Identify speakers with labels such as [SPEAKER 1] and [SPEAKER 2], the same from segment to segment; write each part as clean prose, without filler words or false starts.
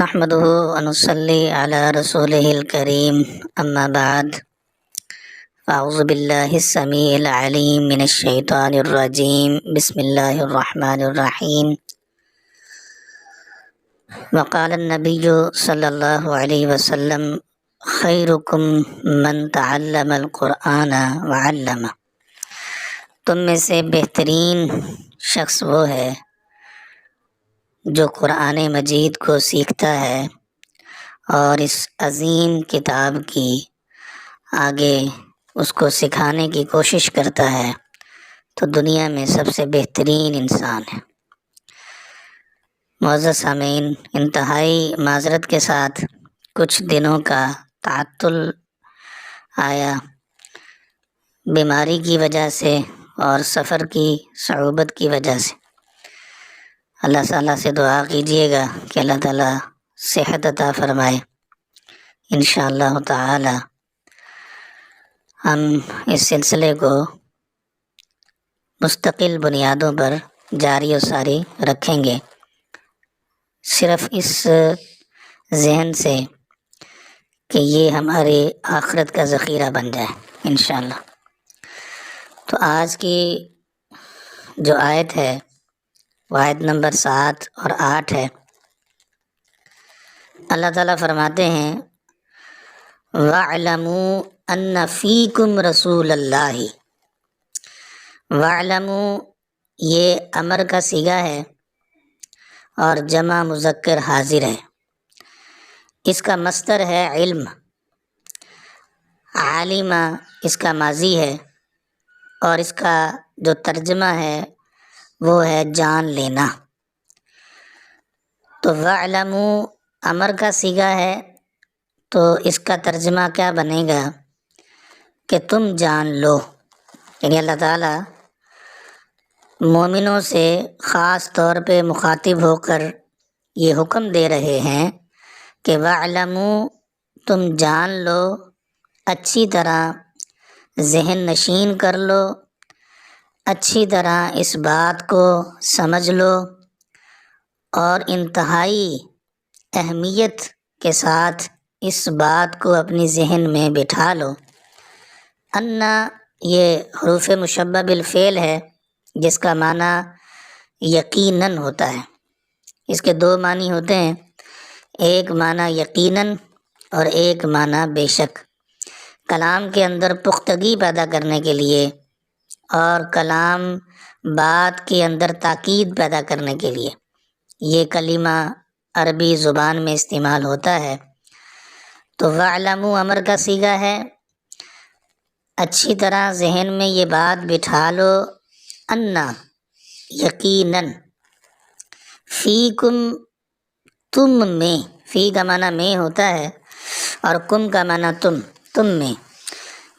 [SPEAKER 1] نحمده ونصلي على رسوله الكريم أما بعد فأعوذ بالله السميع العليم من الشيطان الرجيم بسم الله الرحمن الرحيم وقال النبي صلى الله عليه وسلم خيركم من تعلم القرآن وعلمه تم میں سے بہترین شخص وہ ہے جو قرآن مجید کو سیکھتا ہے اور اس عظیم کتاب کی آگے اس کو سکھانے کی کوشش کرتا ہے تو دنیا میں سب سے بہترین انسان ہے۔ معزز سامعین، انتہائی معذرت کے ساتھ کچھ دنوں کا تعطل آیا بیماری کی وجہ سے اور سفر کی صعوبت کی وجہ سے۔ اللہ تعالیٰ سے دعا کیجیے گا کہ اللہ تعالیٰ صحت عطا فرمائے۔ انشاءاللہ تعالی ہم اس سلسلے کو مستقل بنیادوں پر جاری و ساری رکھیں گے، صرف اس ذہن سے کہ یہ ہماری آخرت کا ذخیرہ بن جائے انشاءاللہ۔ تو آج کی جو آیت ہے وہ آیت نمبر 7 اور 8 ہے۔ اللہ تعالیٰ فرماتے ہیں وَاعْلَمُوا أَنَّ فِيكُمْ رَسُولَ اللَّهِ۔ وَاعْلَمُوا یہ امر کا صیغہ ہے اور جمع مذکر حاضر ہے۔ اس کا مصدر ہے علم، عالمہ اس کا ماضی ہے، اور اس کا جو ترجمہ ہے وہ ہے جان لینا۔ تو وَاعْلَمُوا امر کا صیغہ ہے تو اس کا ترجمہ کیا بنے گا کہ تم جان لو، یعنی اللہ تعالیٰ مومنوں سے خاص طور پہ مخاطب ہو کر یہ حکم دے رہے ہیں کہ وَاعْلَمُوا تم جان لو، اچھی طرح ذہن نشین کر لو، اچھی طرح اس بات کو سمجھ لو اور انتہائی اہمیت کے ساتھ اس بات کو اپنی ذہن میں بٹھا لو۔ انا یہ حروف مشبہ بالفعل ہے جس کا معنی یقیناً ہوتا ہے۔ اس کے دو معنی ہوتے ہیں، ایک معنی یقیناً اور ایک معنی بے شک۔ کلام کے اندر پختگی پیدا کرنے کے لیے اور کلام بات کے اندر تاکید پیدا کرنے کے لیے یہ کلمہ عربی زبان میں استعمال ہوتا ہے۔ تو وَاعْلَمُوا امر کا صیغہ ہے، اچھی طرح ذہن میں یہ بات بٹھا لو، انا یقیناً، فیکم تم میں، فی کا معنی میں ہوتا ہے اور کم کا معنی تم میں،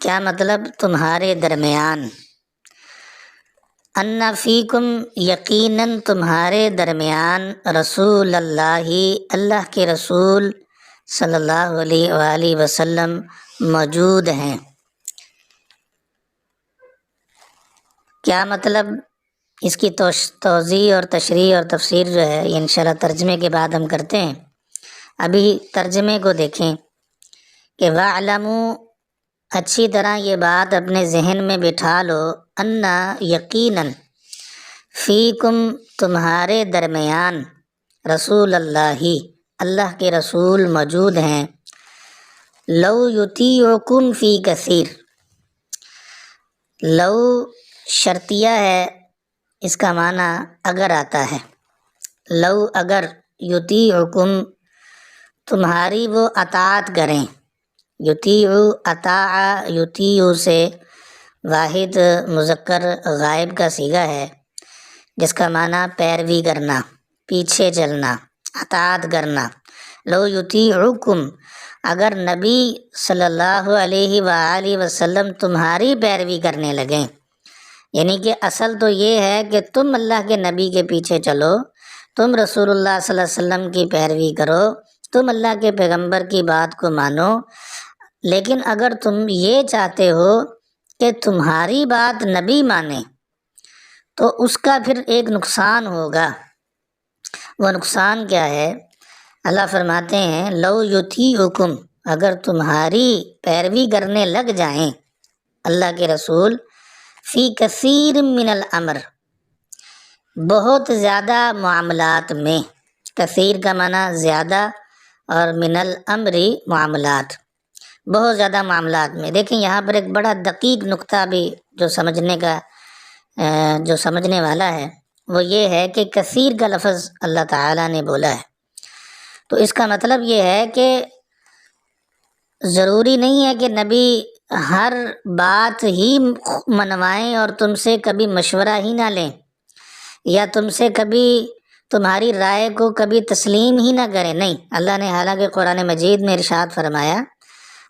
[SPEAKER 1] کیا مطلب تمہارے درمیان، انا فیکم یقیناً تمہارے درمیان رسول اللہ اللہ کے رسول صلی اللہ علیہ وآلہ وسلم موجود ہیں۔ کیا مطلب، اس کی توضیح اور تشریح اور تفسیر جو ہے یہ انشاءاللہ ترجمے کے بعد ہم کرتے ہیں۔ ابھی ترجمے کو دیکھیں کہ وَاعْلَمُوا اچھی طرح یہ بات اپنے ذہن میں بٹھا لو، انا یقیناً، فیکم تمہارے درمیان، رسول اللہ اللہ کے رسول موجود ہیں، لو یطیعکم فی کثیر، لو شرطیہ ہے، اس کا معنی اگر آتا ہے، لو اگر، یطیعکم تمہاری وہ اطاعت کریں، یطیع اطاع، یطیع سے واحد مذکر غائب کا صیغہ ہے جس کا معنی پیروی کرنا، پیچھے چلنا، اطاعت کرنا۔ لو یطیعکم اگر نبی صلی اللہ علیہ وآلہ وسلم تمہاری پیروی کرنے لگیں، یعنی کہ اصل تو یہ ہے کہ تم اللہ کے نبی کے پیچھے چلو، تم رسول اللہ صلی اللہ علیہ وسلم کی پیروی کرو، تم اللہ کے پیغمبر کی بات کو مانو، لیکن اگر تم یہ چاہتے ہو کہ تمہاری بات نبی مانے تو اس کا پھر ایک نقصان ہوگا۔ وہ نقصان کیا ہے؟ اللہ فرماتے ہیں لو یطیعکم، اگر تمہاری پیروی کرنے لگ جائیں اللہ کے رسول، فی کثیر من الامر، بہت زیادہ معاملات میں، کثیر کا معنی زیادہ اور من الامر معاملات، بہت زیادہ معاملات میں۔ دیکھیں یہاں پر ایک بڑا دقیق نقطہ بھی جو سمجھنے والا ہے وہ یہ ہے کہ کثیر کا لفظ اللہ تعالیٰ نے بولا ہے، تو اس کا مطلب یہ ہے کہ ضروری نہیں ہے کہ نبی ہر بات ہی منوائیں اور تم سے کبھی مشورہ ہی نہ لیں، یا تم سے کبھی تمہاری رائے کو کبھی تسلیم ہی نہ کریں، نہیں۔ اللہ نے حالانکہ قرآن مجید میں ارشاد فرمایا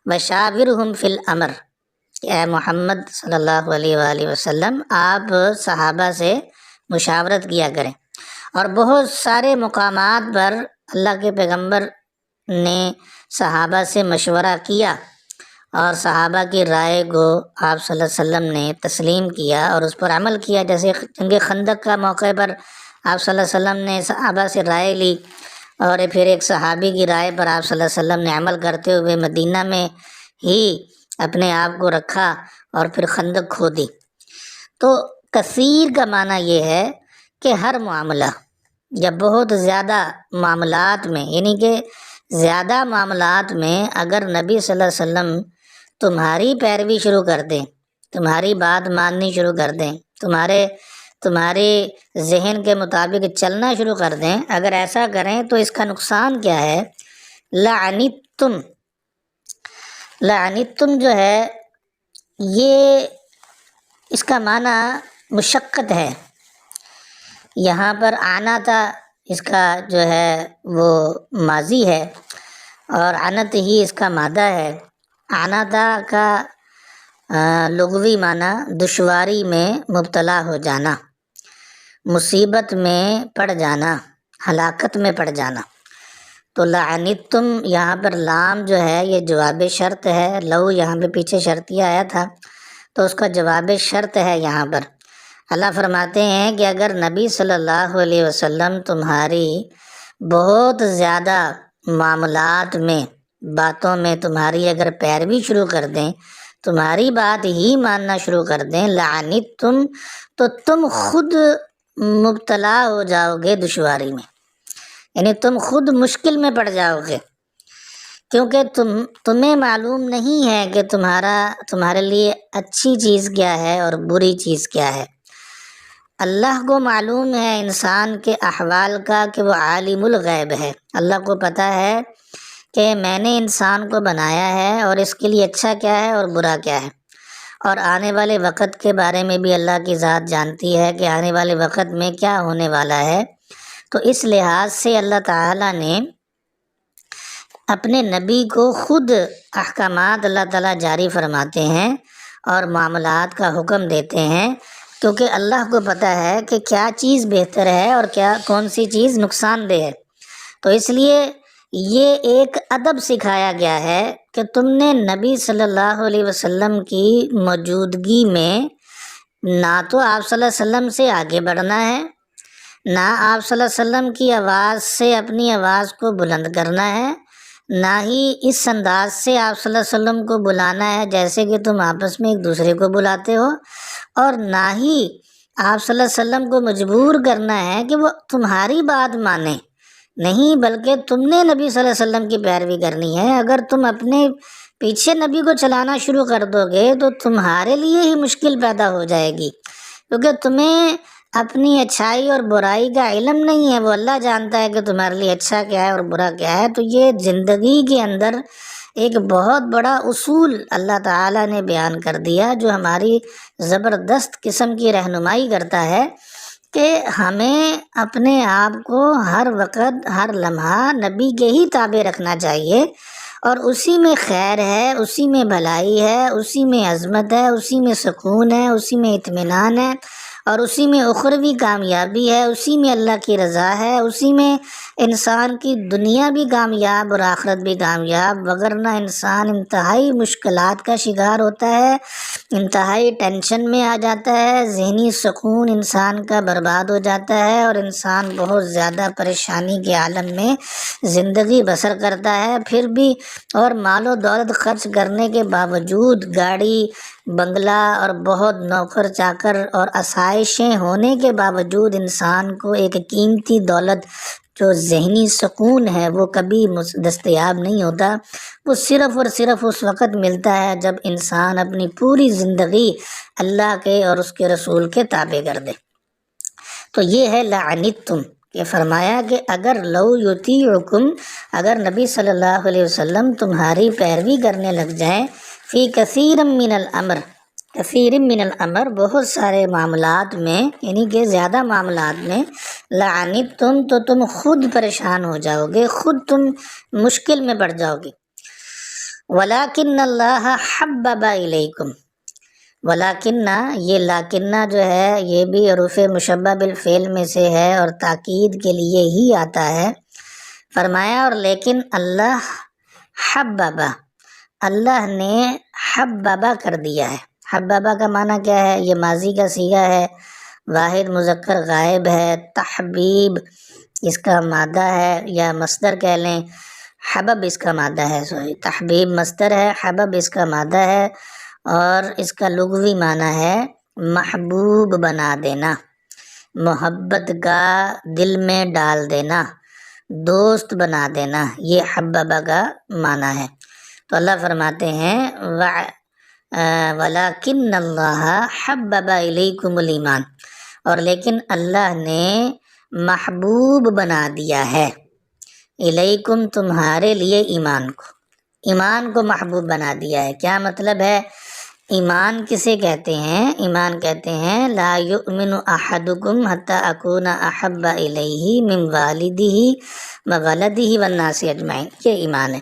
[SPEAKER 1] وَشَاوِرْهُمْ فِي الْأَمْرِ، کہ اے محمد صلی اللہ علیہ وآلہ وسلم آپ صحابہ سے مشاورت کیا کریں، اور بہت سارے مقامات پر اللہ کے پیغمبر نے صحابہ سے مشورہ کیا اور صحابہ کی رائے کو آپ صلی اللہ علیہ وسلم نے تسلیم کیا اور اس پر عمل کیا۔ جیسے جنگ خندق کا موقع پر آپ صلی اللہ علیہ وسلم نے صحابہ سے رائے لی، اور پھر ایک صحابی کی رائے پر آپ صلی اللہ علیہ وسلم نے عمل کرتے ہوئے مدینہ میں ہی اپنے آپ کو رکھا اور پھر خندق کھودی۔ تو کثیر کا معنی یہ ہے کہ ہر معاملہ یا بہت زیادہ معاملات میں، یعنی کہ زیادہ معاملات میں اگر نبی صلی اللہ علیہ وسلم تمہاری پیروی شروع کر دیں، تمہاری بات ماننی شروع کر دیں، تمہارے ذہن کے مطابق چلنا شروع کر دیں، اگر ایسا کریں تو اس کا نقصان کیا ہے؟ لعنتم جو ہے یہ اس کا معنی مشقت ہے۔ یہاں پر آنا تھا، اس کا جو ہے وہ ماضی ہے، اور عنت ہی اس کا مادہ ہے۔ آنا تھا کا لغوی معنی دشواری میں مبتلا ہو جانا، مصیبت میں پڑ جانا، ہلاکت میں پڑ جانا۔ تو لعنتم یہاں پر لام جو ہے یہ جواب شرط ہے، لو یہاں پہ پیچھے شرطیہ آیا تھا تو اس کا جواب شرط ہے یہاں پر۔ اللہ فرماتے ہیں کہ اگر نبی صلی اللہ علیہ وسلم تمہاری بہت زیادہ معاملات میں، باتوں میں تمہاری اگر پیروی شروع کر دیں، تمہاری بات ہی ماننا شروع کر دیں، لعنتم، تو تم خود مبتلا ہو جاؤ گے دشواری میں، یعنی تم خود مشکل میں پڑ جاؤ گے، کیونکہ تمہیں معلوم نہیں ہے کہ تمہارے لیے اچھی چیز کیا ہے اور بری چیز کیا ہے۔ اللہ کو معلوم ہے انسان کے احوال کا کہ وہ عالم الغیب ہے۔ اللہ کو پتہ ہے کہ میں نے انسان کو بنایا ہے اور اس کے لیے اچھا کیا ہے اور برا کیا ہے، اور آنے والے وقت کے بارے میں بھی اللہ کی ذات جانتی ہے کہ آنے والے وقت میں کیا ہونے والا ہے۔ تو اس لحاظ سے اللہ تعالیٰ نے اپنے نبی کو خود احکامات اللہ تعالیٰ جاری فرماتے ہیں اور معاملات کا حکم دیتے ہیں، کیونکہ اللہ کو پتہ ہے کہ کیا چیز بہتر ہے اور کون سی چیز نقصان دہ ہے۔ تو اس لیے یہ ایک ادب سکھایا گیا ہے کہ تم نے نبی صلی اللہ علیہ وسلم کی موجودگی میں نہ تو آپ صلی اللہ علیہ وسلم سے آگے بڑھنا ہے، نہ آپ صلی اللہ علیہ وسلم کی آواز سے اپنی آواز کو بلند کرنا ہے، نہ ہی اس انداز سے آپ صلی اللہ علیہ وسلم کو بلانا ہے جیسے کہ تم آپس میں ایک دوسرے کو بلاتے ہو، اور نہ ہی آپ صلی اللہ علیہ وسلم کو مجبور کرنا ہے کہ وہ تمہاری بات مانیں، نہیں، بلکہ تم نے نبی صلی اللہ علیہ وسلم کی پیروی کرنی ہے۔ اگر تم اپنے پیچھے نبی کو چلانا شروع کر دو گے تو تمہارے لیے ہی مشکل پیدا ہو جائے گی، کیونکہ تمہیں اپنی اچھائی اور برائی کا علم نہیں ہے۔ وہ اللہ جانتا ہے کہ تمہارے لیے اچھا کیا ہے اور برا کیا ہے۔ تو یہ زندگی کے اندر ایک بہت بڑا اصول اللہ تعالیٰ نے بیان کر دیا جو ہماری زبردست قسم کی رہنمائی کرتا ہے کہ ہمیں اپنے آپ کو ہر وقت ہر لمحہ نبی کے ہی تابع رکھنا چاہیے، اور اسی میں خیر ہے، اسی میں بھلائی ہے، اسی میں عظمت ہے، اسی میں سکون ہے، اسی میں اطمینان ہے، اور اسی میں اخروی کامیابی ہے، اسی میں اللہ کی رضا ہے، اسی میں انسان کی دنیا بھی کامیاب اور آخرت بھی کامیاب، وگرنہ انسان انتہائی مشکلات کا شکار ہوتا ہے، انتہائی ٹینشن میں آ جاتا ہے، ذہنی سکون انسان کا برباد ہو جاتا ہے اور انسان بہت زیادہ پریشانی کے عالم میں زندگی بسر کرتا ہے۔ پھر بھی اور مال و دولت خرچ کرنے کے باوجود، گاڑی بنگلہ اور بہت نوکر چاکر اور آسائشیں ہونے کے باوجود انسان کو ایک قیمتی دولت جو ذہنی سکون ہے وہ کبھی دستیاب نہیں ہوتا۔ وہ صرف اور صرف اس وقت ملتا ہے جب انسان اپنی پوری زندگی اللہ کے اور اس کے رسول کے تابع کر دے۔ تو یہ ہے لعنتم، کہ فرمایا کہ اگر لو یطیعکم، اگر نبی صلی اللہ علیہ وسلم تمہاری پیروی کرنے لگ جائیں، فی کثیر من الامر، کثیر من الامر بہت سارے معاملات میں، یعنی کہ زیادہ معاملات میں، لعنتم تو تم خود پریشان ہو جاؤ گے، خود تم مشکل میں پڑ جاؤ گے۔ ولیکن اللہ حبب الیکم، ولیکن یہ لاکنہ جو ہے یہ بھی حروف مشبہ بالفعل میں سے ہے اور تاکید کے لیے ہی آتا ہے۔ فرمایا اور لیکن اللہ حببہ، اللہ نے حببہ کر دیا ہے۔ حببہ کا معنی کیا ہے؟ یہ ماضی کا صیغہ ہے، واحد مذکر غائب ہے، تحبیب اس کا مادہ ہے یا مصدر کہہ لیں، حبب اس کا مادہ ہے، تحبیب مصدر ہے، حبب اس کا مادہ ہے، اور اس کا لغوی معنی ہے محبوب بنا دینا، محبت کا دل میں ڈال دینا، دوست بنا دینا، یہ حببہ کا معنی ہے۔ تو اللہ فرماتے ہیں وَلَكِنَّ اللَّهَ حَبَّبَ إِلَيْكُمُ الْإِيمَانَ، اور لیکن اللہ نے محبوب بنا دیا ہے، الیکم تمہارے لیے ایمان کو، ایمان کو محبوب بنا دیا ہے۔ کیا مطلب ہے؟ ایمان کسے کہتے ہیں؟ ایمان کہتے ہیں لا یؤمن احدکم حتی اکون احب الیہ من والدہ وولدہ والناس اجمعین، یہ ایمان ہے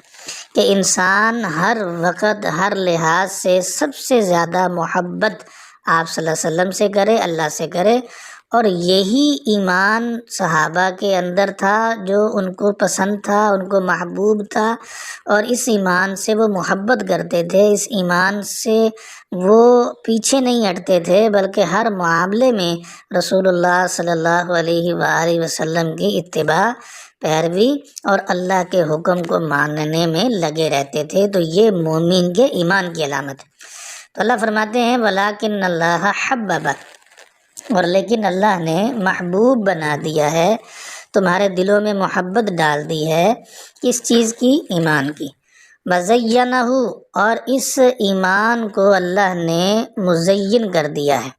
[SPEAKER 1] کہ انسان ہر وقت ہر لحاظ سے سب سے زیادہ محبت آپ صلی اللہ علیہ وسلم سے کرے، اللہ سے کرے، اور یہی ایمان صحابہ کے اندر تھا جو ان کو پسند تھا، ان کو محبوب تھا، اور اس ایمان سے وہ محبت کرتے تھے، اس ایمان سے وہ پیچھے نہیں ہٹتے تھے، بلکہ ہر معاملے میں رسول اللہ صلی اللہ علیہ وآلہ وسلم کی اتباع، پیروی اور اللہ کے حکم کو ماننے میں لگے رہتے تھے۔ تو یہ مومن کے ایمان کی علامت ہے۔ تو اللہ فرماتے ہیں وَلَكِنَّ اللَّهَ حَبَّبَ، اور لیکن اللہ نے محبوب بنا دیا ہے، تمہارے دلوں میں محبت ڈال دی ہے، کس چیز کی؟ ایمان کی۔ وَزَيَّنَهُ، اور اس ایمان کو اللہ نے مزین کر دیا ہے۔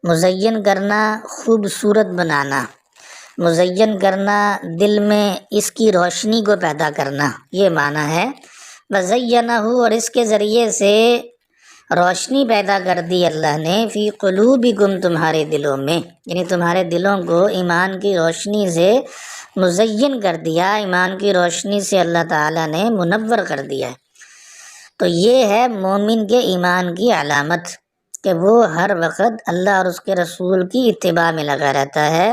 [SPEAKER 1] مزین کرنا، خوبصورت بنانا، مزین کرنا، دل میں اس کی روشنی کو پیدا کرنا، یہ معنی ہے۔ وَزَيَّنَهُ، اور اس کے ذریعے سے روشنی پیدا کر دی اللہ نے، فی قلوبکم، تمہارے دلوں میں، یعنی تمہارے دلوں کو ایمان کی روشنی سے مزین کر دیا، ایمان کی روشنی سے اللہ تعالیٰ نے منور کر دیا ہے۔ تو یہ ہے مومن کے ایمان کی علامت کہ وہ ہر وقت اللہ اور اس کے رسول کی اتباع میں لگا رہتا ہے،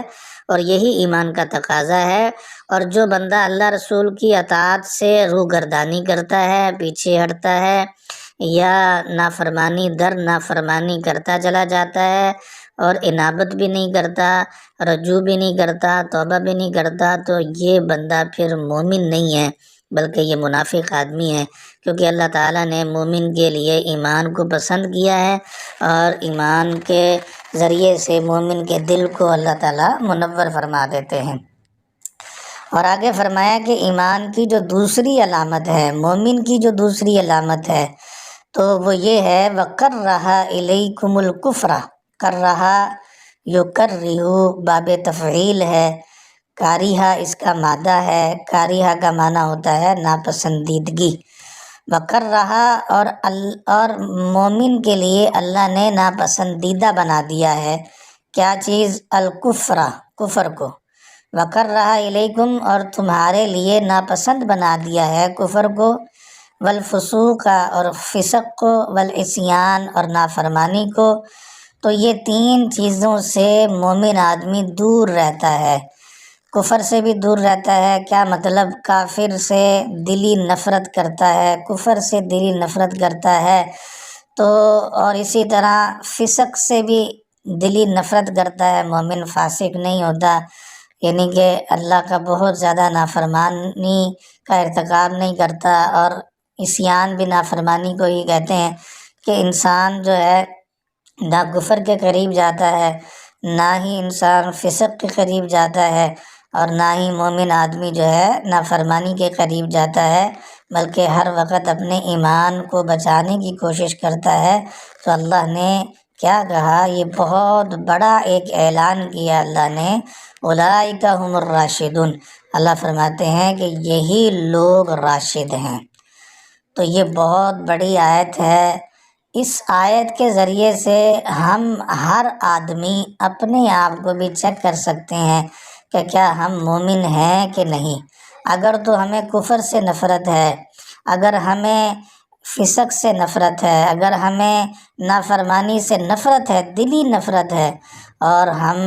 [SPEAKER 1] اور یہی ایمان کا تقاضا ہے۔ اور جو بندہ اللہ رسول کی اطاعت سے روگردانی کرتا ہے، پیچھے ہٹتا ہے، یا نافرمانی در نافرمانی کرتا چلا جاتا ہے اور انابت بھی نہیں کرتا، رجوع بھی نہیں کرتا، توبہ بھی نہیں کرتا، تو یہ بندہ پھر مومن نہیں ہے، بلکہ یہ منافق آدمی ہے، کیونکہ اللہ تعالیٰ نے مومن کے لیے ایمان کو پسند کیا ہے، اور ایمان کے ذریعے سے مومن کے دل کو اللہ تعالیٰ منور فرما دیتے ہیں۔ اور آگے فرمایا کہ ایمان کی جو دوسری علامت ہے، مومن کی جو دوسری علامت ہے، تو وہ یہ ہے وَقَرَّهَ إِلَيْكُمُ الْكُفْرَ، کَرَّهَ یُکَرِّهُ باب تفعیل ہے، کاریہ اس کا مادہ ہے، کاریہ کا معنی ہوتا ہے ناپسندیدگی۔ وَقَرَّهَ، اور مومن کے لیے اللہ نے ناپسندیدہ بنا دیا ہے کیا چیز؟ الکفر، کفر کو۔ وَقَرَّهَ إِلَيْكُمْ، اور تمہارے لیے ناپسند بنا دیا ہے کفر کو، والفسوق، اور فسق کو، والعصیان، اور نافرمانی کو۔ تو یہ تین چیزوں سے مومن آدمی دور رہتا ہے، کفر سے بھی دور رہتا ہے۔ کیا مطلب؟ کافر سے دلی نفرت کرتا ہے، کفر سے دلی نفرت کرتا ہے، تو اور اسی طرح فسق سے بھی دلی نفرت کرتا ہے، مومن فاسق نہیں ہوتا، یعنی کہ اللہ کا بہت زیادہ نافرمانی کا ارتکاب نہیں کرتا۔ اور عصیان بھی نافرمانی کو ہی کہتے ہیں کہ انسان جو ہے نہ کفر کے قریب جاتا ہے، نہ ہی انسان فسق کے قریب جاتا ہے، اور نہ ہی مومن آدمی جو ہے نافرمانی کے قریب جاتا ہے، بلکہ ہر وقت اپنے ایمان کو بچانے کی کوشش کرتا ہے۔ تو اللہ نے کیا کہا، یہ بہت بڑا ایک اعلان کیا اللہ نے، اولئک هم الراشدون۔ اللہ فرماتے ہیں کہ یہی لوگ راشد ہیں۔ تو یہ بہت بڑی آیت ہے۔ اس آیت کے ذریعے سے ہم ہر آدمی اپنے آپ کو بھی چیک کر سکتے ہیں کہ کیا ہم مومن ہیں کہ نہیں۔ اگر تو ہمیں کفر سے نفرت ہے، اگر ہمیں فسق سے نفرت ہے، اگر ہمیں نافرمانی سے نفرت ہے، دلی نفرت ہے، اور ہم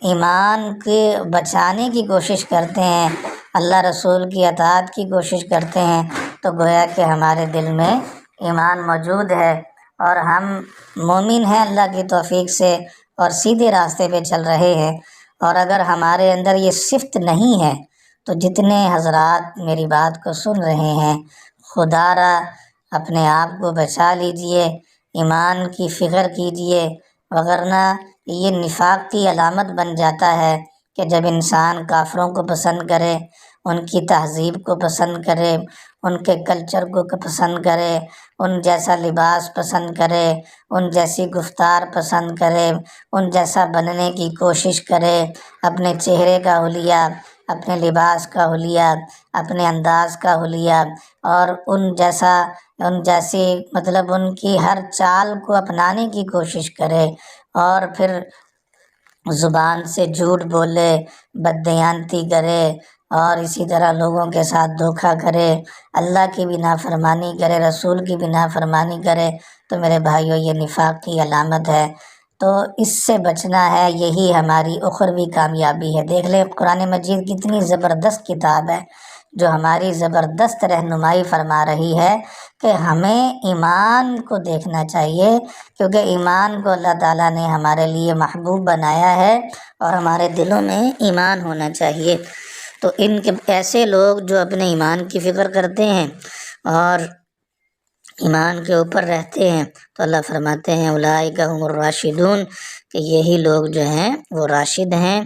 [SPEAKER 1] ایمان کے بچانے کی کوشش کرتے ہیں، اللہ رسول کی اطاعت کی کوشش کرتے ہیں، تو گویا کہ ہمارے دل میں ایمان موجود ہے اور ہم مومن ہیں اللہ کی توفیق سے، اور سیدھے راستے پہ چل رہے ہیں۔ اور اگر ہمارے اندر یہ صفت نہیں ہے تو جتنے حضرات میری بات کو سن رہے ہیں، خدا را اپنے آپ کو بچا لیجئے، ایمان کی فکر کیجئے، وگرنہ یہ نفاق کی علامت بن جاتا ہے کہ جب انسان کافروں کو پسند کرے، ان کی تہذیب کو پسند کرے، ان کے کلچر کو پسند کرے، ان جیسا لباس پسند کرے، ان جیسی گفتار پسند کرے، ان جیسا بننے کی کوشش کرے، اپنے چہرے کا حلیہ، اپنے لباس کا حلیہ، اپنے انداز کا حلیہ، اور ان جیسی مطلب ان کی ہر چال کو اپنانے کی کوشش کرے، اور پھر زبان سے جھوٹ بولے، بددیانتی کرے، اور اسی طرح لوگوں کے ساتھ دھوکہ کرے، اللہ کی بھی نافرمانی کرے، رسول کی بھی نافرمانی کرے، تو میرے بھائیو یہ نفاق کی علامت ہے۔ تو اس سے بچنا ہے، یہی ہماری اخروی کامیابی ہے۔ دیکھ لیں قرآن مجید کتنی زبردست کتاب ہے جو ہماری زبردست رہنمائی فرما رہی ہے کہ ہمیں ایمان کو دیکھنا چاہیے، کیونکہ ایمان کو اللہ تعالیٰ نے ہمارے لیے محبوب بنایا ہے، اور ہمارے دلوں میں ایمان ہونا چاہیے۔ تو ان کے ایسے لوگ جو اپنے ایمان کی فکر کرتے ہیں اور ایمان کے اوپر رہتے ہیں، تو اللہ فرماتے ہیں اولئک هم الراشدون، کہ یہی لوگ جو ہیں وہ راشد ہیں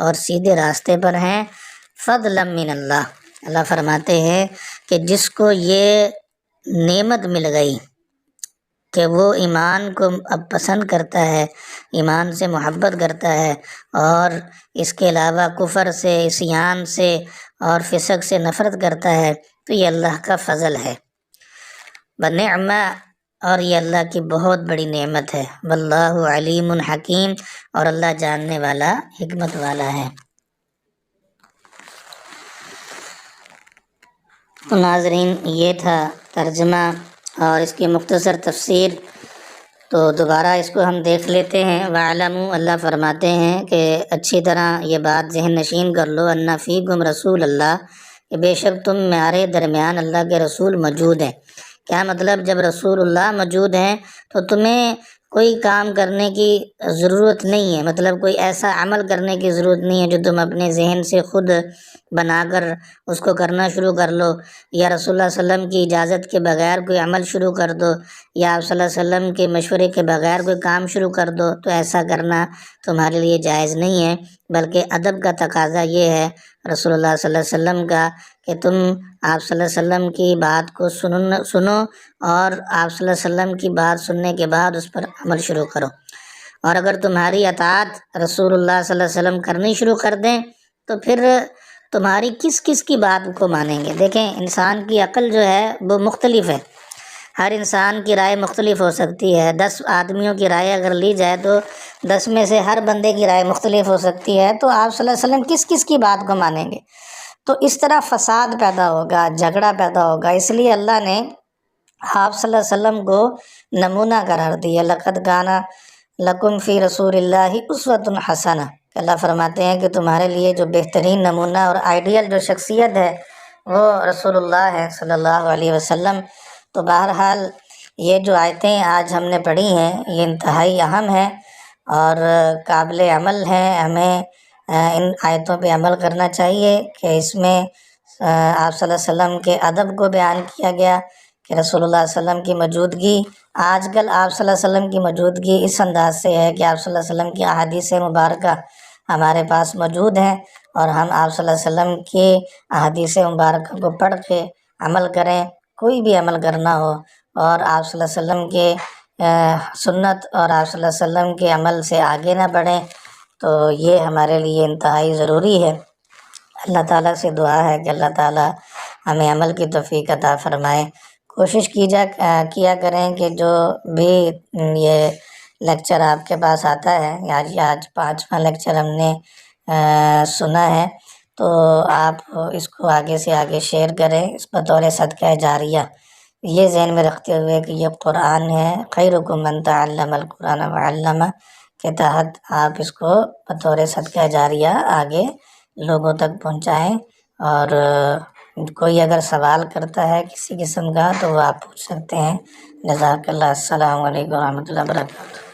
[SPEAKER 1] اور سیدھے راستے پر ہیں۔ فضلا من اللہ، اللہ فرماتے ہیں کہ جس کو یہ نعمت مل گئی کہ وہ ایمان کو اب پسند کرتا ہے، ایمان سے محبت کرتا ہے، اور اس کے علاوہ کفر سے، عصیان سے اور فسق سے نفرت کرتا ہے، تو یہ اللہ کا فضل ہے۔ بنعمہ، اور یہ اللہ کی بہت بڑی نعمت ہے۔ واللہ علیم حکیم، اور اللہ جاننے والا، حکمت والا ہے۔ تو ناظرین، یہ تھا ترجمہ اور اس کی مختصر تفسیر۔ تو دوبارہ اس کو ہم دیکھ لیتے ہیں۔ وَاعْلَمُوا، اللہ فرماتے ہیں کہ اچھی طرح یہ بات ذہن نشین کر لو، اَنَّ فِیکُم رسول اللہ، کہ بے شک تمہارے درمیان اللہ کے رسول موجود ہیں۔ کیا مطلب؟ جب رسول اللہ موجود ہیں تو تمہیں کوئی کام کرنے کی ضرورت نہیں ہے، مطلب کوئی ایسا عمل کرنے کی ضرورت نہیں ہے جو تم اپنے ذہن سے خود بنا کر اس کو کرنا شروع کر لو، یا رسول اللہ صلی اللہ علیہ وسلم کی اجازت کے بغیر کوئی عمل شروع کر دو، یا آپ صلی اللہ علیہ وسلم کے مشورے کے بغیر کوئی کام شروع کر دو، تو ایسا کرنا تمہارے لیے جائز نہیں ہے۔ بلکہ ادب کا تقاضا یہ ہے رسول اللہ صلی اللہ علیہ وسلم کا کہ تم آپ صلی اللہ علیہ وسلم کی بات کو سنو، اور آپ صلی اللہ علیہ وسلم کی بات سننے کے بعد اس پر عمل شروع کرو۔ اور اگر تمہاری اطاعت رسول اللہ صلی اللہ علیہ وسلم کرنی شروع کر دیں تو پھر تمہاری کس کس کی بات کو مانیں گے؟ دیکھیں، انسان کی عقل جو ہے وہ مختلف ہے، ہر انسان کی رائے مختلف ہو سکتی ہے۔ 10 آدمیوں کی رائے اگر لی جائے تو 10 میں سے ہر بندے کی رائے مختلف ہو سکتی ہے، تو آپ صلی اللہ علیہ وسلم کس کس کی بات کو مانیں گے؟ تو اس طرح فساد پیدا ہوگا، جھگڑا پیدا ہوگا۔ اس لیے اللہ نے آپ صلی اللہ علیہ وسلم کو نمونہ قرار دیا۔ لقد کان لکم فی رسول اللہ اسوۃ حسنہ، اللہ فرماتے ہیں کہ تمہارے لیے جو بہترین نمونہ اور آئیڈیل جو شخصیت ہے وہ رسول اللہ ہے صلی اللہ علیہ وسلم۔ تو بہرحال یہ جو آیتیں آج ہم نے پڑھی ہیں یہ انتہائی اہم ہیں اور قابل عمل ہیں. ہمیں ان آیتوں پہ عمل کرنا چاہیے کہ اس میں آپ صلی اللہ علیہ وسلم کے ادب کو بیان کیا گیا کہ رسول اللہ صلی اللہ علیہ وسلم کی موجودگی، آج کل آپ صلی اللہ علیہ وسلم کی موجودگی اس انداز سے ہے کہ آپ صلی اللہ علیہ وسلم کی احادیث مبارکہ ہمارے پاس موجود ہیں اور ہم آپ صلی اللہ علیہ وسلم کی احادیث مبارکہ کو پڑھ کے عمل کریں. کوئی بھی عمل کرنا ہو اور آپ صلی اللہ علیہ وسلم کے سنت اور آپ صلی اللہ علیہ وسلم کے عمل سے آگے نہ بڑھیں تو یہ ہمارے لیے انتہائی ضروری ہے. اللہ تعالیٰ سے دعا ہے کہ اللہ تعالیٰ ہمیں عمل کی توفیق عطا فرمائے. کوشش کیا کریں کہ جو بھی یہ لیکچر آپ کے پاس آتا ہے، آج 5واں لیکچر ہم نے سنا ہے، تو آپ اس کو آگے سے آگے شیئر کریں اس بطور صدقہ جاریہ. یہ ذہن میں رکھتے ہوئے کہ یہ قرآن ہے، خیرکم من تعلم القرآن وعلمہ کے تحت آپ اس کو بطور صدقہ جاریہ آگے لوگوں تک پہنچائیں. اور کوئی اگر سوال کرتا ہے کسی قسم کا تو وہ آپ پوچھ سکتے ہیں. جزاک اللہ. السلام علیکم ورحمۃ اللہ وبرکاتہ.